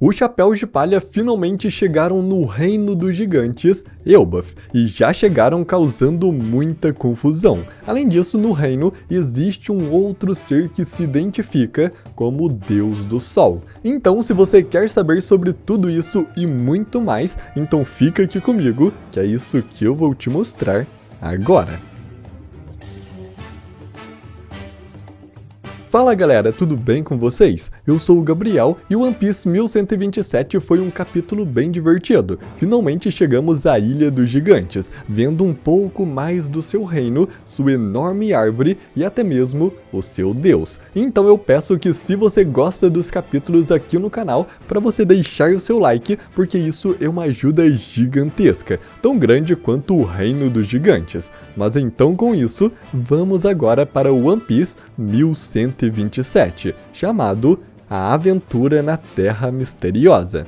Os Chapéus de Palha finalmente chegaram no reino dos gigantes, Elbaf, e já chegaram causando muita confusão. Além disso, no reino existe um outro ser que se identifica como o Deus do Sol. Então, se você quer saber sobre tudo isso e muito mais, então fica aqui comigo, que é isso que eu vou te mostrar agora. Fala galera, tudo bem com vocês? Eu sou o Gabriel e o One Piece 1127 foi um capítulo bem divertido. Finalmente chegamos à Ilha dos Gigantes, vendo um pouco mais do seu reino, sua enorme árvore e até mesmo o seu deus. Então eu peço que, se você gosta dos capítulos aqui no canal, para você deixar o seu like, porque isso é uma ajuda gigantesca, tão grande quanto o reino dos gigantes. Mas então, com isso, vamos agora para o One Piece 1127, chamado A Aventura na Terra Misteriosa.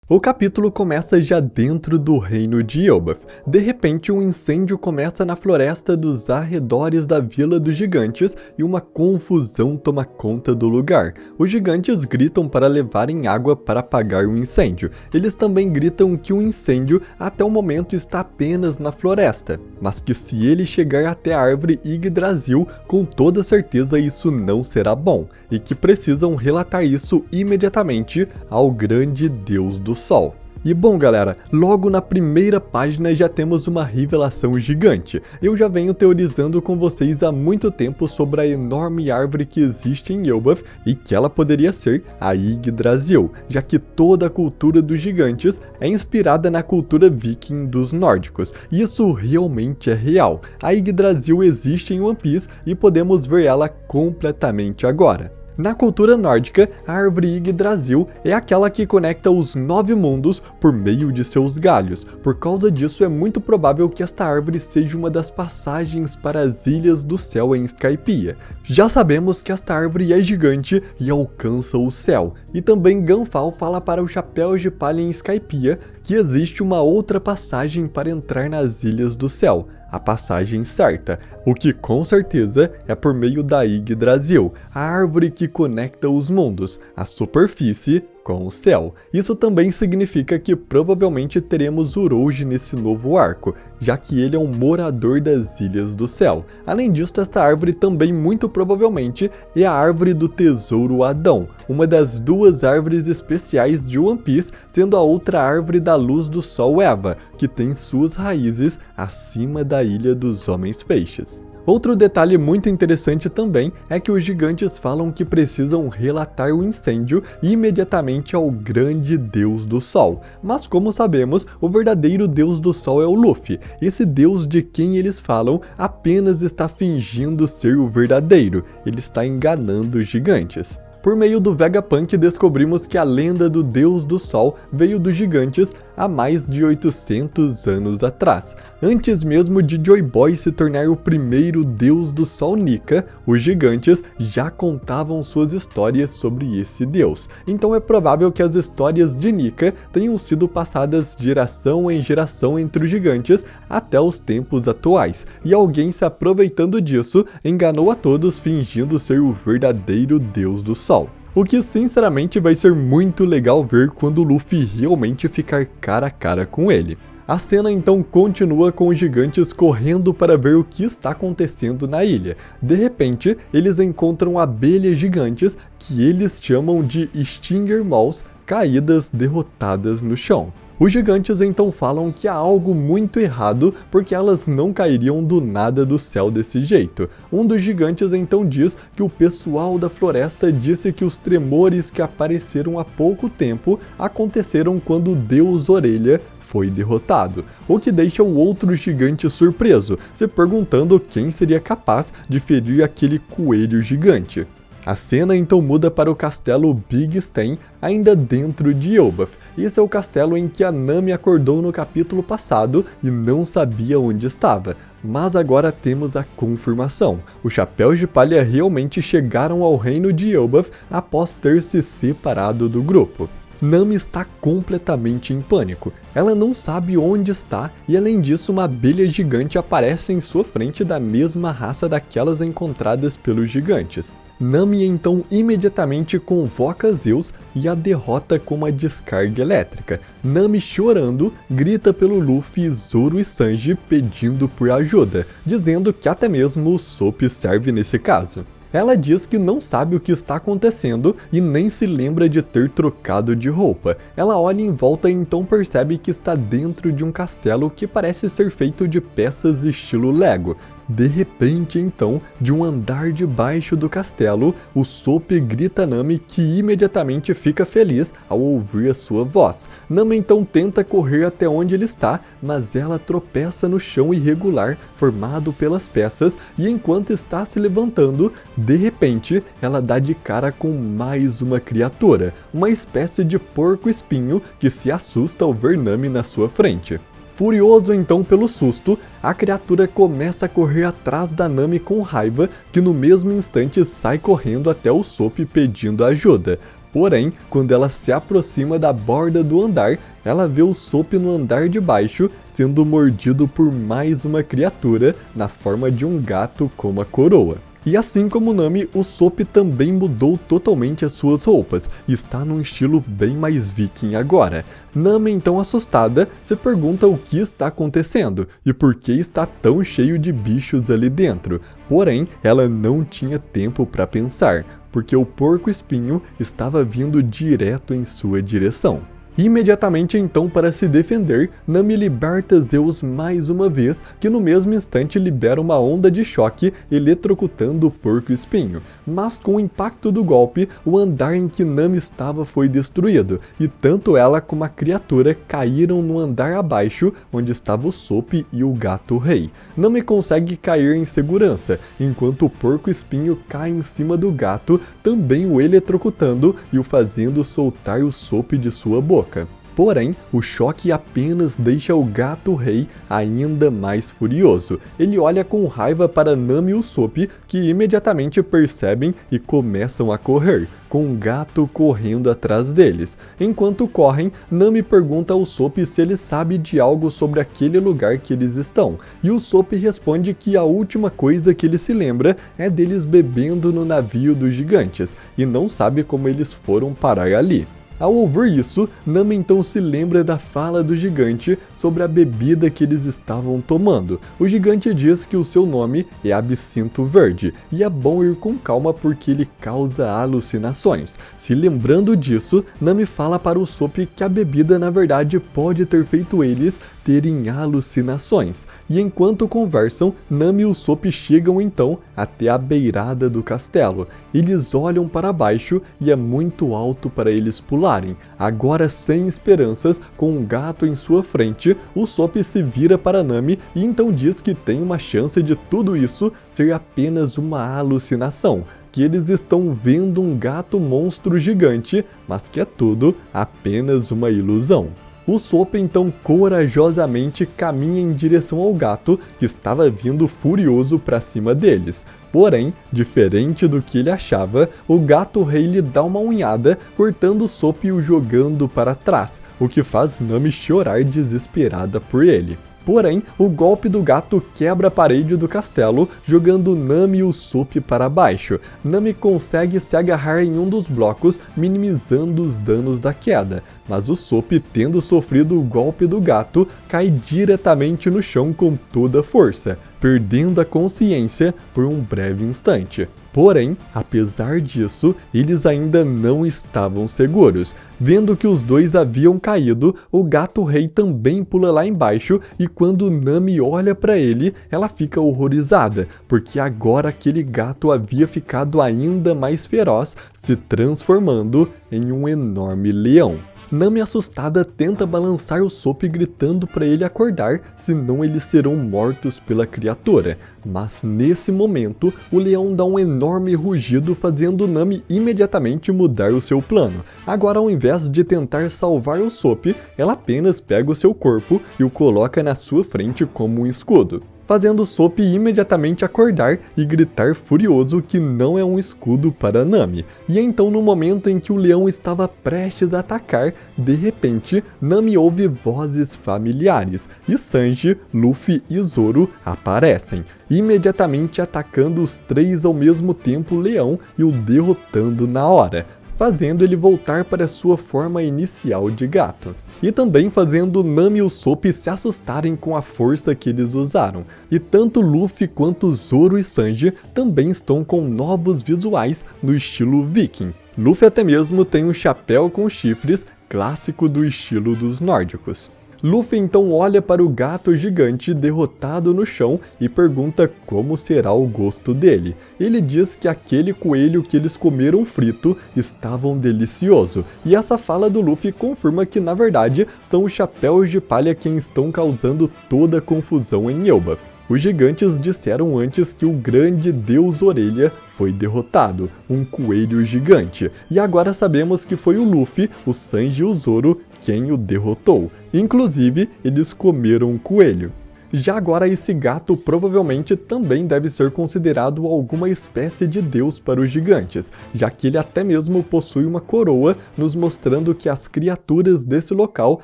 O capítulo começa já dentro do reino de Elbaf. De repente, um incêndio começa na floresta dos arredores da Vila dos Gigantes e uma confusão toma conta do lugar. Os gigantes gritam para levarem água para apagar o incêndio. Eles também gritam que o incêndio até o momento está apenas na floresta, mas que se ele chegar até a árvore Yggdrasil, com toda certeza isso não será bom, e que precisam relatar isso imediatamente ao grande Deus do Sol. E bom galera, logo na primeira página já temos uma revelação gigante. Eu já venho teorizando com vocês há muito tempo sobre a enorme árvore que existe em Elbaf e que ela poderia ser a Yggdrasil, já que toda a cultura dos gigantes é inspirada na cultura viking dos nórdicos. E isso realmente é real. A Yggdrasil existe em One Piece e podemos ver ela completamente agora. Na cultura nórdica, a árvore Yggdrasil é aquela que conecta os 9 mundos por meio de seus galhos. Por causa disso, é muito provável que esta árvore seja uma das passagens para as Ilhas do Céu em Skypiea. Já sabemos que esta árvore é gigante e alcança o céu. E também Gunfall fala para os Chapéus de Palha em Skypiea que existe uma outra passagem para entrar nas Ilhas do Céu, a passagem certa, o que com certeza é por meio da Yggdrasil, a árvore que conecta os mundos, a superfície com o céu. Isso também significa que provavelmente teremos Urouge nesse novo arco, já que ele é um morador das Ilhas do Céu. Além disso, esta árvore também muito provavelmente é a árvore do Tesouro Adão, uma das duas árvores especiais de One Piece, sendo a outra árvore da Luz do Sol Eva, que tem suas raízes acima da Ilha dos Homens Peixes. Outro detalhe muito interessante também é que os gigantes falam que precisam relatar o incêndio imediatamente ao grande Deus do Sol. Mas como sabemos, o verdadeiro Deus do Sol é o Luffy. Esse Deus de quem eles falam apenas está fingindo ser o verdadeiro. Ele está enganando os gigantes. Por meio do Vegapunk, descobrimos que a lenda do Deus do Sol veio dos gigantes há mais de 800 anos atrás. Antes mesmo de Joy Boy se tornar o primeiro Deus do Sol Nika, os gigantes já contavam suas histórias sobre esse Deus. Então é provável que as histórias de Nika tenham sido passadas geração em geração entre os gigantes até os tempos atuais. E alguém, se aproveitando disso, enganou a todos fingindo ser o verdadeiro Deus do Sol. O que sinceramente vai ser muito legal ver quando o Luffy realmente ficar cara a cara com ele. A cena então continua com os gigantes correndo para ver o que está acontecendo na ilha. De repente, eles encontram abelhas gigantes que eles chamam de Stinger Moths caídas derrotadas no chão. Os gigantes então falam que há algo muito errado porque elas não cairiam do nada do céu desse jeito. Um dos gigantes então diz que o pessoal da floresta disse que os tremores que apareceram há pouco tempo aconteceram quando o Deus Orelha foi derrotado, o que deixa o outro gigante surpreso, se perguntando quem seria capaz de ferir aquele coelho gigante. A cena então muda para o castelo Big Stan, ainda dentro de Elbaf. Esse é o castelo em que a Nami acordou no capítulo passado e não sabia onde estava. Mas agora temos a confirmação. Os Chapéus de Palha realmente chegaram ao reino de Elbaf após ter se separado do grupo. Nami está completamente em pânico. Ela não sabe onde está e, além disso, uma abelha gigante aparece em sua frente da mesma raça daquelas encontradas pelos gigantes. Nami então imediatamente convoca Zeus e a derrota com uma descarga elétrica. Nami, chorando, grita pelo Luffy, Zoro e Sanji pedindo por ajuda, dizendo que até mesmo o Sop serve nesse caso. Ela diz que não sabe o que está acontecendo e nem se lembra de ter trocado de roupa. Ela olha em volta e então percebe que está dentro de um castelo que parece ser feito de peças estilo Lego. De repente, então, de um andar de baixo do castelo, o Sop grita a Nami, que imediatamente fica feliz ao ouvir a sua voz. Nami então tenta correr até onde ele está, mas ela tropeça no chão irregular formado pelas peças e enquanto está se levantando, de repente, ela dá de cara com mais uma criatura, uma espécie de porco-espinho que se assusta ao ver Nami na sua frente. Furioso então pelo susto, a criatura começa a correr atrás da Nami com raiva, que no mesmo instante sai correndo até o Sop pedindo ajuda. Porém, quando ela se aproxima da borda do andar, ela vê o Sop no andar de baixo sendo mordido por mais uma criatura na forma de um gato com uma coroa. E assim como Nami, o Sop também mudou totalmente as suas roupas e está num estilo bem mais viking agora. Nami, então assustada, se pergunta o que está acontecendo e por que está tão cheio de bichos ali dentro. Porém, ela não tinha tempo para pensar, porque o porco-espinho estava vindo direto em sua direção. Imediatamente então, para se defender, Nami liberta Zeus mais uma vez, que no mesmo instante libera uma onda de choque, eletrocutando o porco-espinho. Mas com o impacto do golpe, o andar em que Nami estava foi destruído, e tanto ela como a criatura caíram no andar abaixo, onde estava o Sop e o gato-rei. Nami consegue cair em segurança, enquanto o porco-espinho cai em cima do gato, também o eletrocutando e o fazendo soltar o Sop de sua boca. Porém, o choque apenas deixa o gato-rei ainda mais furioso. Ele olha com raiva para Nami e o Sop, que imediatamente percebem e começam a correr, com o gato correndo atrás deles. Enquanto correm, Nami pergunta ao Sop se ele sabe de algo sobre aquele lugar que eles estão, e o Sop responde que a última coisa que ele se lembra é deles bebendo no navio dos gigantes, e não sabe como eles foram parar ali. Ao ouvir isso, Nami então se lembra da fala do gigante sobre a bebida que eles estavam tomando. O gigante diz que o seu nome é Absinto Verde, e é bom ir com calma porque ele causa alucinações. Se lembrando disso, Nami fala para o Sop que a bebida na verdade pode ter feito eles terem alucinações. E enquanto conversam, Nami e o Sop chegam então até a beirada do castelo. Eles olham para baixo e é muito alto para eles pularem. Agora sem esperanças, com um gato em sua frente, o Sop se vira para Nami e então diz que tem uma chance de tudo isso ser apenas uma alucinação, que eles estão vendo um gato monstro gigante, mas que é tudo apenas uma ilusão. O Sop então corajosamente caminha em direção ao gato, que estava vindo furioso para cima deles. Porém, diferente do que ele achava, o gato-rei lhe dá uma unhada, cortando o Sop e o jogando para trás, o que faz Nami chorar desesperada por ele. Porém, o golpe do gato quebra a parede do castelo, jogando Nami e o Sop para baixo. Nami consegue se agarrar em um dos blocos, minimizando os danos da queda, mas o Sop, tendo sofrido o golpe do gato, cai diretamente no chão com toda a força, perdendo a consciência por um breve instante. Porém, apesar disso, eles ainda não estavam seguros. Vendo que os dois haviam caído, o gato-rei também pula lá embaixo e quando Nami olha para ele, ela fica horrorizada, porque agora aquele gato havia ficado ainda mais feroz, se transformando em um enorme leão. Nami, assustada, tenta balançar o Sop gritando para ele acordar, senão eles serão mortos pela criatura. Mas nesse momento, o leão dá um enorme rugido, fazendo Nami imediatamente mudar o seu plano. Agora, ao invés de tentar salvar o Sop, ela apenas pega o seu corpo e o coloca na sua frente como um escudo. fazendo Sop imediatamente acordar e gritar furioso que não é um escudo para Nami. E então, no momento em que o leão estava prestes a atacar, de repente, Nami ouve vozes familiares e Sanji, Luffy e Zoro aparecem, imediatamente atacando os três ao mesmo tempo o leão e o derrotando na hora, fazendo ele voltar para sua forma inicial de gato. E também fazendo Nami e o Sop se assustarem com a força que eles usaram. E tanto Luffy quanto Zoro e Sanji também estão com novos visuais no estilo viking. Luffy até mesmo tem um chapéu com chifres, clássico do estilo dos nórdicos. Luffy então olha para o gato gigante derrotado no chão e pergunta como será o gosto dele. Ele diz que aquele coelho que eles comeram frito estava delicioso, e essa fala do Luffy confirma que na verdade são os chapéus de palha quem estão causando toda a confusão em Elbaf. Os gigantes disseram antes que o grande deus Orelha foi derrotado, um coelho gigante, e agora sabemos que foi o Luffy, o Sanji e o Zoro quem o derrotou. Inclusive, eles comeram um coelho. Já agora, esse gato provavelmente também deve ser considerado alguma espécie de deus para os gigantes, já que ele até mesmo possui uma coroa, nos mostrando que as criaturas desse local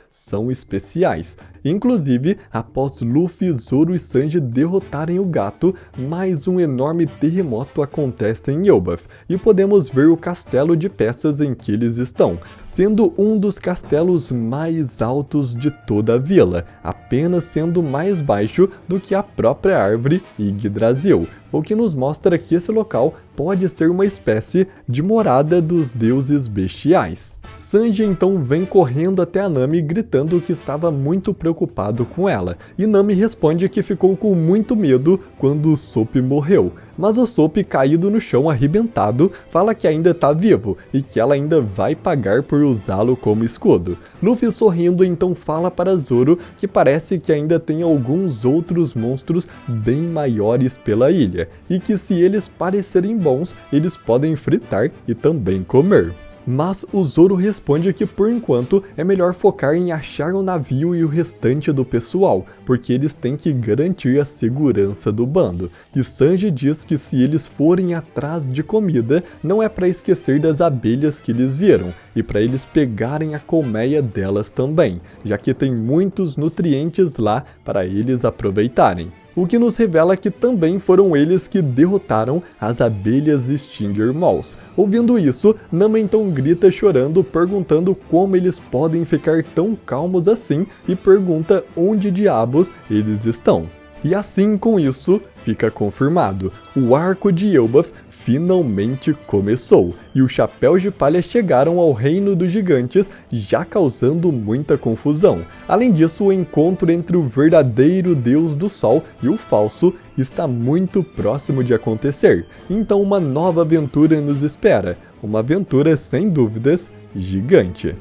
são especiais. Inclusive, após Luffy, Zoro e Sanji derrotarem o gato, mais um enorme terremoto acontece em Elbaf, e podemos ver o castelo de peças em que eles estão, sendo um dos castelos mais altos de toda a vila, apenas sendo mais baixo do que a própria árvore Yggdrasil, o que nos mostra que esse local pode ser uma espécie de morada dos deuses bestiais. Sanji então vem correndo até a Nami gritando que estava muito preocupado com ela, e Nami responde que ficou com muito medo quando o Sop morreu, mas o Sop, caído no chão arrebentado, fala que ainda está vivo e que ela ainda vai pagar por usá-lo como escudo. Luffy, sorrindo, então fala para Zoro que parece que ainda tem alguns outros monstros bem maiores pela ilha, e que se eles parecerem bons, eles podem fritar e também comer. Mas o Zoro responde que por enquanto é melhor focar em achar o navio e o restante do pessoal, porque eles têm que garantir a segurança do bando. E Sanji diz que se eles forem atrás de comida, não é para esquecer das abelhas que eles viram, e para eles pegarem a colmeia delas também, já que tem muitos nutrientes lá para eles aproveitarem. O que nos revela que também foram eles que derrotaram as abelhas Stinger Moths. Ouvindo isso, Nami então grita chorando, perguntando como eles podem ficar tão calmos assim e pergunta onde diabos eles estão. E assim, com isso, fica confirmado. O arco de Elbaf finalmente começou, e os chapéus de palha chegaram ao reino dos gigantes, já causando muita confusão. Além disso, o encontro entre o verdadeiro deus do sol e o falso está muito próximo de acontecer. Então uma nova aventura nos espera, uma aventura sem dúvidas gigante.